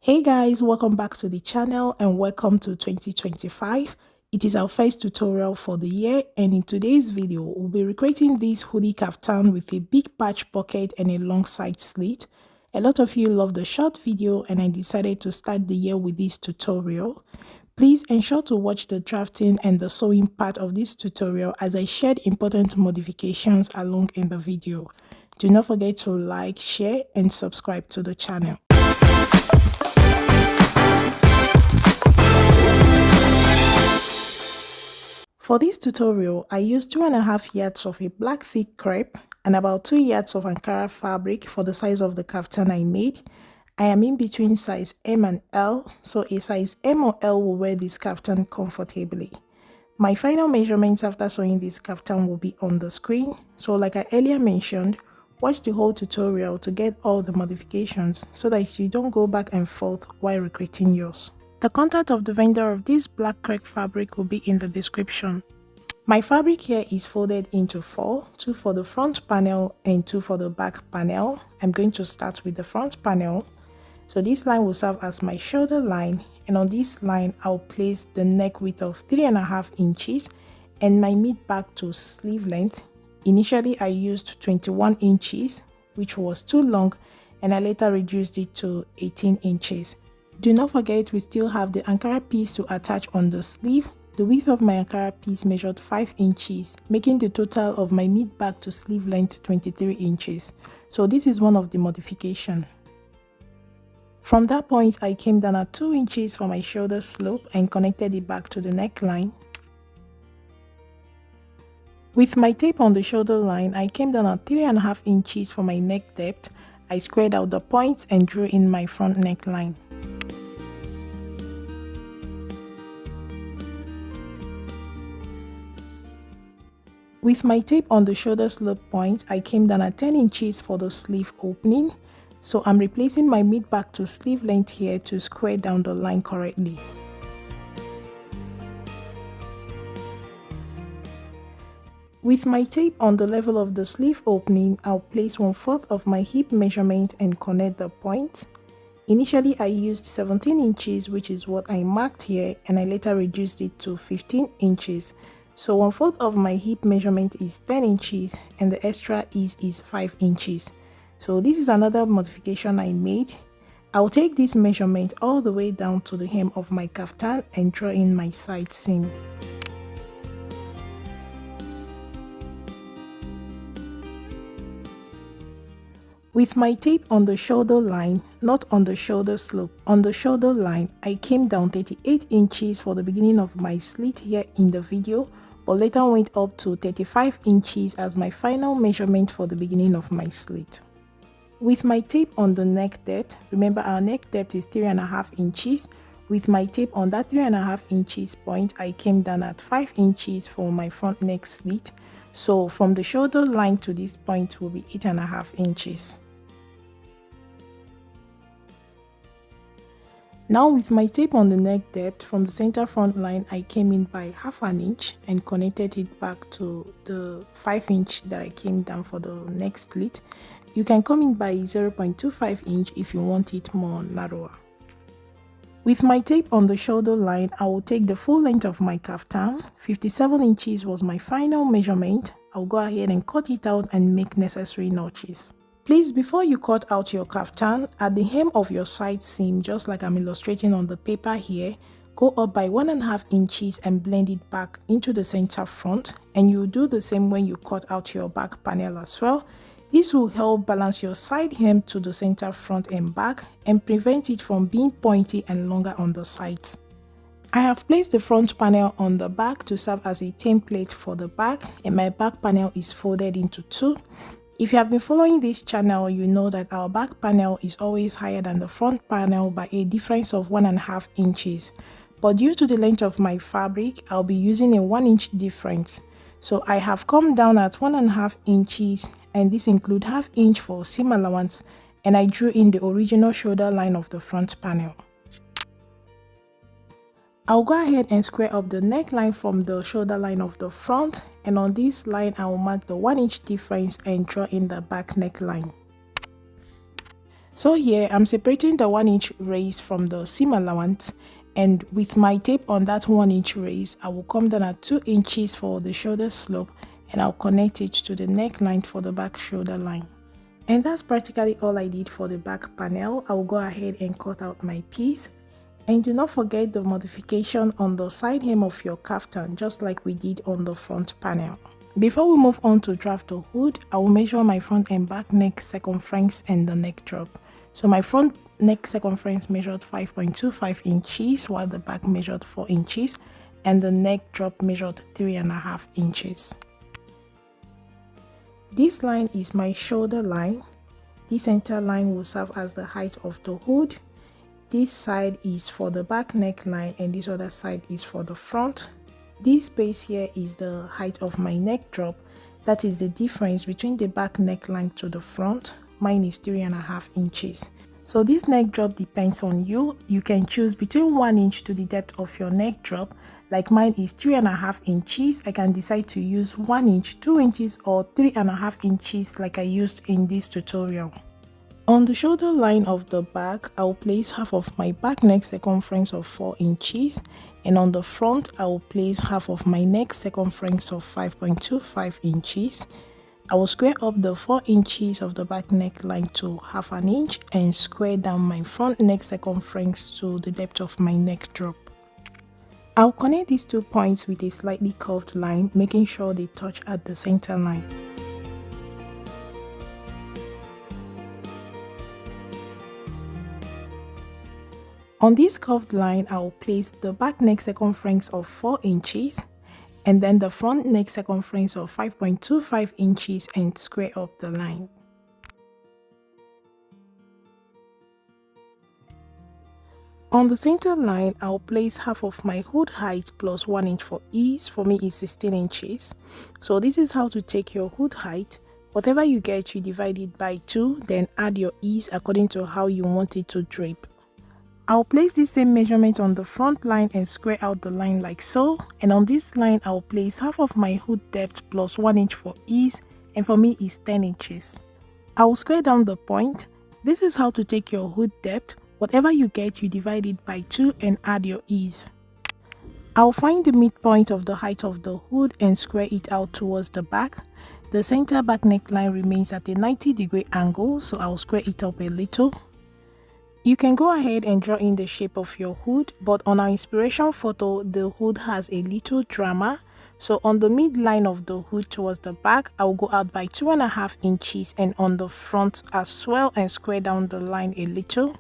Hey guys, welcome back to the channel and welcome to 2025. It is our first tutorial for the year, and in today's video we'll be recreating this hoodie kaftan with a big patch pocket and a long side slit. A lot of you love the short video and I decided to start the year with this tutorial. Please ensure to watch the drafting and the sewing part of this tutorial as I shared important modifications along in the video. Do not forget to like, share and subscribe to the channel. For this tutorial, I used 2.5 yards of a black thick crepe and about 2 yards of Ankara fabric for the size of the kaftan I made. I am in between size M and L, so a size M or L will wear this kaftan comfortably. My final measurements after sewing this kaftan will be on the screen, so like I earlier mentioned, watch the whole tutorial to get all the modifications so that you don't go back and forth while recreating yours. The contact of the vendor of this black crepe fabric will be in the description. My fabric here is folded into 4, 2 for the front panel and 2 for the back panel. I'm going to start with the front panel. So this line will serve as my shoulder line, and on this line I'll place the neck width of 3.5 inches and my mid back to sleeve length. Initially I used 21 inches, which was too long, and I later reduced it to 18 inches. Do not forget we still have the Ankara piece to attach on the sleeve. The width of my Ankara piece measured 5 inches, making the total of my mid back to sleeve length 23 inches. So this is one of the modifications. From that point, I came down at 2 inches for my shoulder slope and connected it back to the neckline. With my tape on the shoulder line, I came down at 3.5 inches for my neck depth. I squared out the points and drew in my front neckline. With my tape on the shoulder slope point, I came down at 10 inches for the sleeve opening. So I'm replacing my mid back to sleeve length here to square down the line correctly. With my tape on the level of the sleeve opening, I'll place 1/4 of my hip measurement and connect the point. Initially I used 17 inches, which is what I marked here, and I later reduced it to 15 inches. So 1/4 of my hip measurement is 10 inches and the extra is 5 inches. So this is another modification I made. I'll take this measurement all the way down to the hem of my kaftan and draw in my side seam. With my tape on the shoulder line, not on the shoulder slope, on the shoulder line, I came down 38 inches for the beginning of my slit here in the video, but later went up to 35 inches as my final measurement for the beginning of my slit. With my tape on the neck depth, remember our neck depth is 3.5 inches. With my tape on that 3.5 inches point, I came down at 5 inches for my front neck slit. So from the shoulder line to this point will be 8.5 inches. Now with my tape on the neck depth, from the center front line, I came in by 1/2 inch and connected it back to the 5 inch that I came down for the neck slit. You can come in by 0.25 inch if you want it more narrower. With my tape on the shoulder line, I will take the full length of my kaftan. 57 inches was my final measurement. I'll go ahead and cut it out and make necessary notches. Please, before you cut out your kaftan, at the hem of your side seam, just like I'm illustrating on the paper here, go up by 1.5 inches and blend it back into the center front, and you'll do the same when you cut out your back panel as well. This will help balance your side hem to the center front and back and prevent it from being pointy and longer on the sides. I have placed the front panel on the back to serve as a template for the back, and my back panel is folded into 2. If you have been following this channel, you know that our back panel is always higher than the front panel by a difference of 1.5 inches. But due to the length of my fabric, I'll be using a 1 inch difference. So I have come down at 1.5 inches, and this includes 1/2 inch for seam allowance, and I drew in the original shoulder line of the front panel. I'll go ahead and square up the neckline from the shoulder line of the front, and on this line I will mark the 1 inch difference and draw in the back neckline. So here I'm separating the 1-inch raise from the seam allowance, and with my tape on that 1-inch raise, I will come down at 2 inches for the shoulder slope, and I'll connect it to the neckline for the back shoulder line. And that's practically all I did for the back panel. I will go ahead and cut out my piece. And do not forget the modification on the side hem of your kaftan, just like we did on the front panel. Before we move on to draft the hood, I will measure my front and back neck circumference and the neck drop. So my front neck circumference measured 5.25 inches, while the back measured 4 inches, and the neck drop measured 3.5 inches. This line is my shoulder line. This center line will serve as the height of the hood. This side is for the back neckline and this other side is for the front. This space here is the height of my neck drop. That is the difference between the back neckline to the front. Mine is 3.5 inches. So this neck drop depends on you. You can choose between 1 inch to the depth of your neck drop. Like mine is 3.5 inches. I can decide to use 1 inch, 2 inches or 3.5 inches like I used in this tutorial. On the shoulder line of the back, I will place half of my back neck circumference of 4 inches, and on the front, I will place half of my neck circumference of 5.25 inches. I will square up the 4 inches of the back neckline to 1/2 inch and square down my front neck circumference to the depth of my neck drop. I'll connect these 2 points with a slightly curved line, making sure they touch at the center line. On this curved line, I will place the back neck circumference of 4 inches and then the front neck circumference of 5.25 inches and square up the line. On the center line, I'll place half of my hood height plus 1 inch for ease. For me, is 16 inches. So this is how to take your hood height. Whatever you get, you divide it by 2, then add your ease according to how you want it to drape. I'll place the same measurement on the front line and square out the line like so. And on this line, I'll place half of my hood depth plus 1 inch for ease, and for me is 10 inches. I'll square down the point. This is how to take your hood depth. Whatever you get, you divide it by 2 and add your ease. I'll find the midpoint of the height of the hood and square it out towards the back. The center back neckline remains at a 90-degree angle, so I'll square it up a little. You can go ahead and draw in the shape of your hood, but on our inspiration photo, the hood has a little drama. So on the midline of the hood towards the back, I will go out by 2.5 inches and on the front as well and square down the line a little.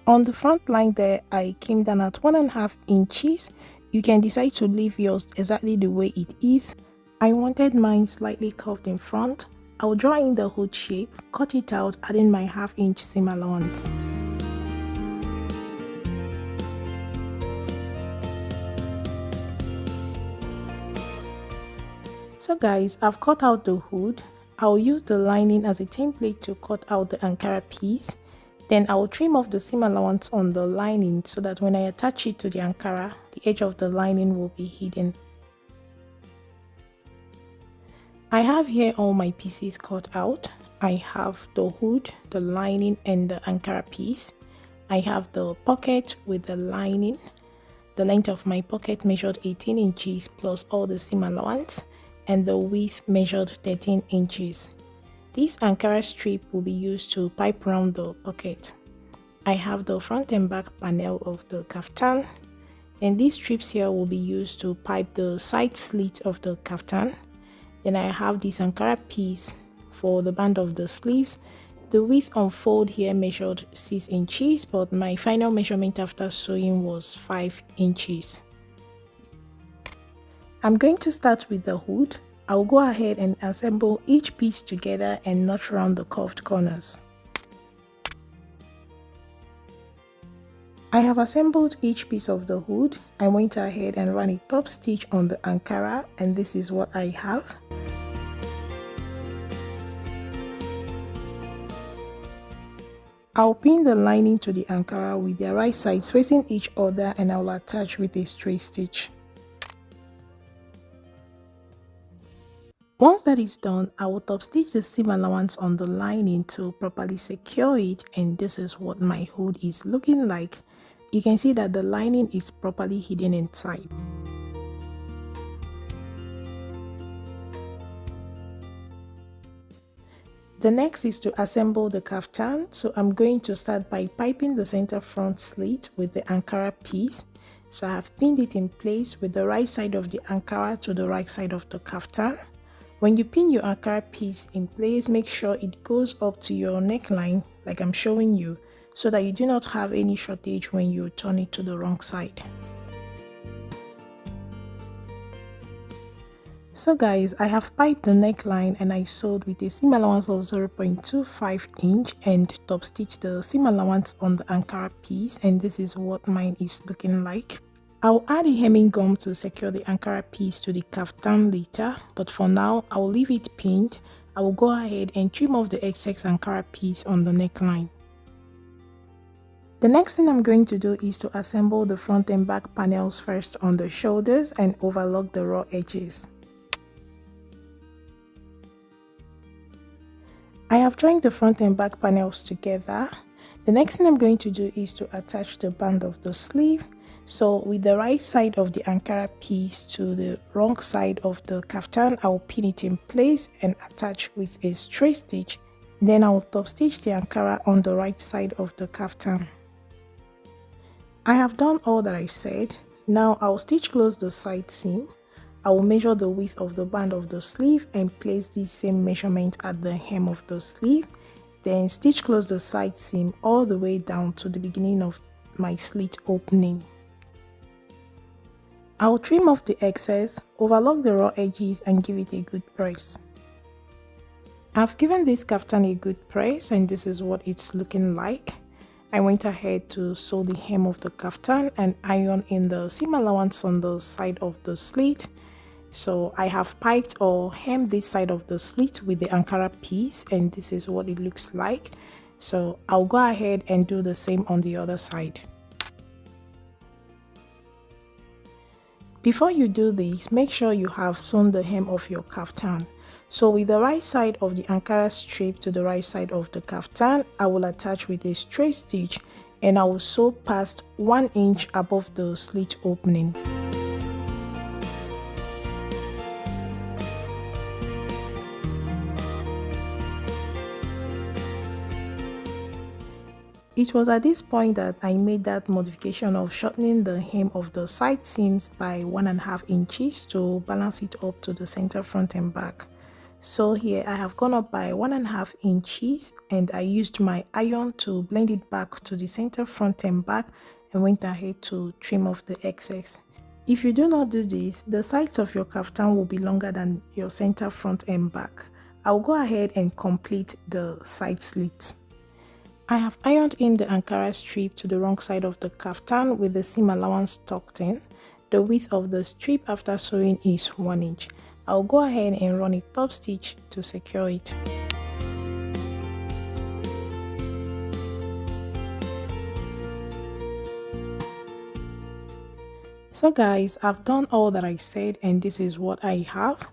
On the front line there, I came down at 1.5 inches. You can decide to leave yours exactly the way it is. I wanted mine slightly curved in front. I'll draw in the hood shape, cut it out, adding my 1/2 inch seam allowance. So guys, I've cut out the hood. I'll use the lining as a template to cut out the Ankara piece. Then I will trim off the seam allowance on the lining so that when I attach it to the Ankara, the edge of the lining will be hidden. I have here all my pieces cut out. I have the hood, the lining and the Ankara piece. I have the pocket with the lining. The length of my pocket measured 18 inches plus all the seam allowance, and the width measured 13 inches. This Ankara strip will be used to pipe round the pocket. I have the front and back panel of the kaftan, and these strips here will be used to pipe the side slit of the kaftan. Then I have this Ankara piece for the band of the sleeves. The width on fold here measured 6 inches, but my final measurement after sewing was 5 inches. I'm going to start with the hood. I will go ahead and assemble each piece together and notch around the curved corners. I have assembled each piece of the hood. I went ahead and ran a top stitch on the Ankara, and this is what I have. I'll pin the lining to the Ankara with their right sides facing each other, and I'll attach with a straight stitch. Once that is done, I will top stitch the seam allowance on the lining to properly secure it, and this is what my hood is looking like. You can see that the lining is properly hidden inside. The next is to assemble the kaftan, so I'm going to start by piping the center front slit with the Ankara piece. So I have pinned it in place with the right side of the Ankara to the right side of the kaftan. When you pin your Ankara piece in place, make sure it goes up to your neckline like I'm showing you, so that you do not have any shortage when you turn it to the wrong side. So guys, I have piped the neckline and I sewed with a seam allowance of 0.25 inch and top stitched the seam allowance on the Ankara piece, and this is what mine is looking like. I'll add a hemming gum to secure the Ankara piece to the kaftan later, but for now I'll leave it pinned. I will go ahead and trim off the excess Ankara piece on the neckline. The next thing I'm going to do is to assemble the front and back panels first on the shoulders and overlock the raw edges. I have joined the front and back panels together. The next thing I'm going to do is to attach the band of the sleeve. So with the right side of the Ankara piece to the wrong side of the kaftan, I'll pin it in place and attach with a straight stitch. Then I'll top stitch the Ankara on the right side of the kaftan. I have done all that I said. Now I'll stitch close the side seam. I will measure the width of the band of the sleeve and place this same measurement at the hem of the sleeve. Then stitch close the side seam all the way down to the beginning of my slit opening. I'll trim off the excess, overlock the raw edges and give it a good press. I've given this kaftan a good press and this is what it's looking like. I went ahead to sew the hem of the kaftan and iron in the seam allowance on the side of the slit. So I have piped or hemmed this side of the slit with the Ankara piece and this is what it looks like. So I'll go ahead and do the same on the other side. Before you do this, make sure you have sewn the hem of your kaftan. So with the right side of the Ankara strip to the right side of the kaftan, I will attach with a straight stitch and I will sew past 1 inch above the slit opening. It was at this point that I made that modification of shortening the hem of the side seams by 1.5 inches to balance it up to the center front and back. So here I have gone up by 1.5 inches and I used my iron to blend it back to the center front and back and went ahead to trim off the excess. If you do not do this, the sides of your kaftan will be longer than your center front and back. I'll go ahead and complete the side slits. I have ironed in the Ankara strip to the wrong side of the kaftan with the seam allowance tucked in. The width of the strip after sewing is 1 inch. I'll go ahead and run a top stitch to secure it. So guys, I've done all that I said and this is what I have.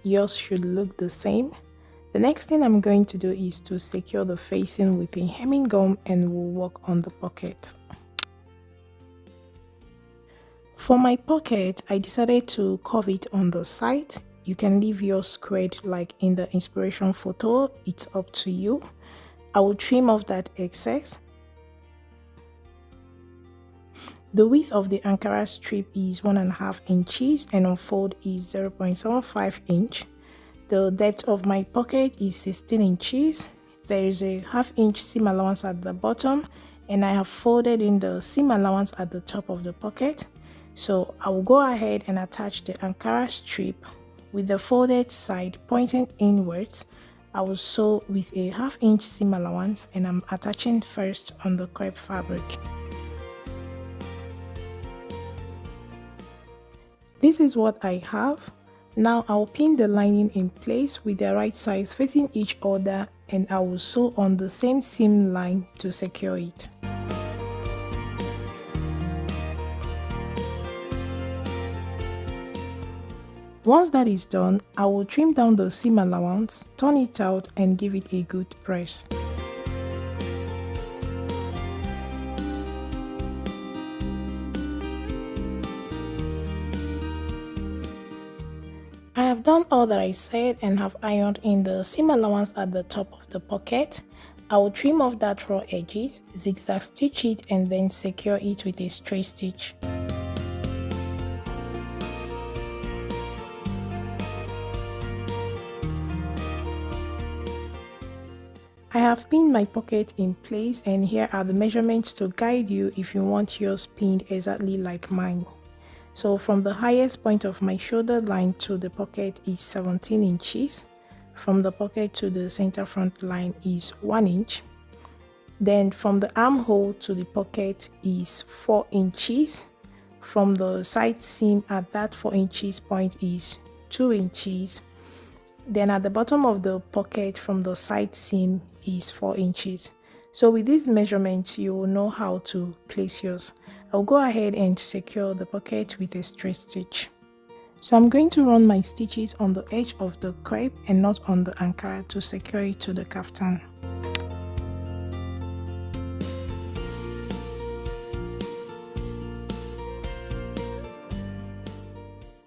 Yours should look the same. The next thing I'm going to do is to secure the facing with a hemming gum and we'll work on the pocket. For my pocket, I decided to curve it on the side. You can leave yours squared like in the inspiration photo, it's up to you. I will trim off that excess. The width of the Ankara strip is 1.5 inches and unfold is 0.75 inch. The depth of my pocket is 16 inches. There is a 1/2 inch seam allowance at the bottom and I have folded in the seam allowance at the top of the pocket. So I will go ahead and attach the Ankara strip with the folded side pointing inwards. I will sew with a 1/2 inch seam allowance and I'm attaching first on the crepe fabric. This is what I have. Now I'll pin the lining in place with their right sides facing each other and I will sew on the same seam line to secure it. Once that is done, I will trim down the seam allowance, turn it out and give it a good press. I have done all that I said and have ironed in the seam allowance at the top of the pocket. I will trim off that raw edges, zigzag stitch it and then secure it with a straight stitch. I have pinned my pocket in place, and here are the measurements to guide you if you want yours pinned exactly like mine. So from the highest point of my shoulder line to the pocket is 17 inches. From the pocket to the center front line is 1 inch. Then from the armhole to the pocket is 4 inches. From the side seam at that 4 inches point is 2 inches. Then at the bottom of the pocket from the side seam is 4 inches. So with these measurements, you will know how to place yours. I'll go ahead and secure the pocket with a straight stitch. So I'm going to run my stitches on the edge of the crepe and not on the Ankara to secure it to the kaftan.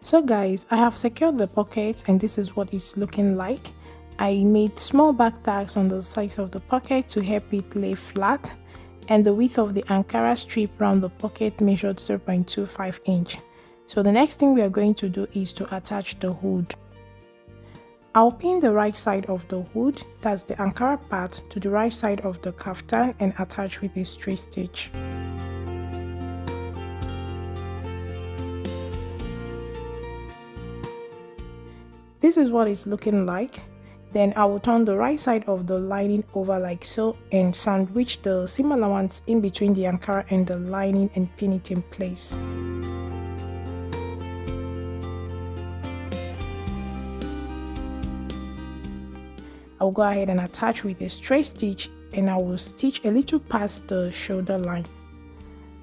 So guys, I have secured the pocket and this is what it's looking like. I made small back tags on the sides of the pocket to help it lay flat, and the width of the Ankara strip around the pocket measured 0.25 inch. So the next thing we are going to do is to attach the hood. I'll pin the right side of the hood, that's the Ankara part, to the right side of the kaftan and attach with a straight stitch. This is what it's looking like. Then I will turn the right side of the lining over like so and sandwich the seam allowance in between the Ankara and the lining and pin it in place. I'll go ahead and attach with a straight stitch, and I will stitch a little past the shoulder line.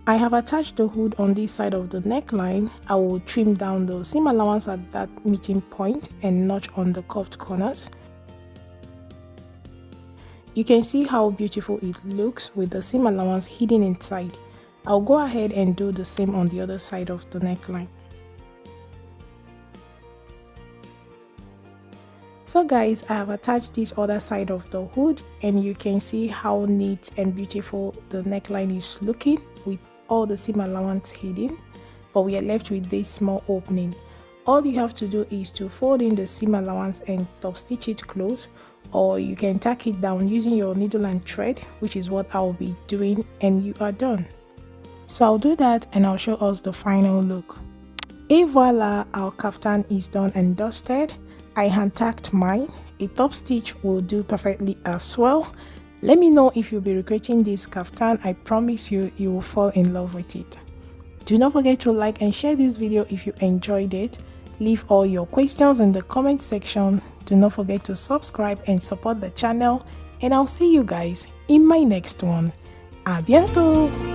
I have attached the hood on this side of the neckline. I will trim down the seam allowance at that meeting point and notch on the curved corners. You can see how beautiful it looks with the seam allowance hidden inside. I'll go ahead and do the same on the other side of the neckline. So guys, I have attached this other side of the hood and you can see how neat and beautiful the neckline is looking with all the seam allowance hidden, but we are left with this small opening. All you have to do is to fold in the seam allowance and top stitch it close, or you can tack it down using your needle and thread, which is what I'll be doing, and you are done. So I'll do that and I'll show us the final look. Et voila, our kaftan is done and dusted. I hand tacked mine. A top stitch will do perfectly as well. Let me know if you'll be recreating this kaftan. I promise you will fall in love with it. Do not forget to like and share this video if you enjoyed it. Leave all your questions in the comment section. Do not forget to subscribe and support the channel, and I'll see you guys in my next one. A bientôt!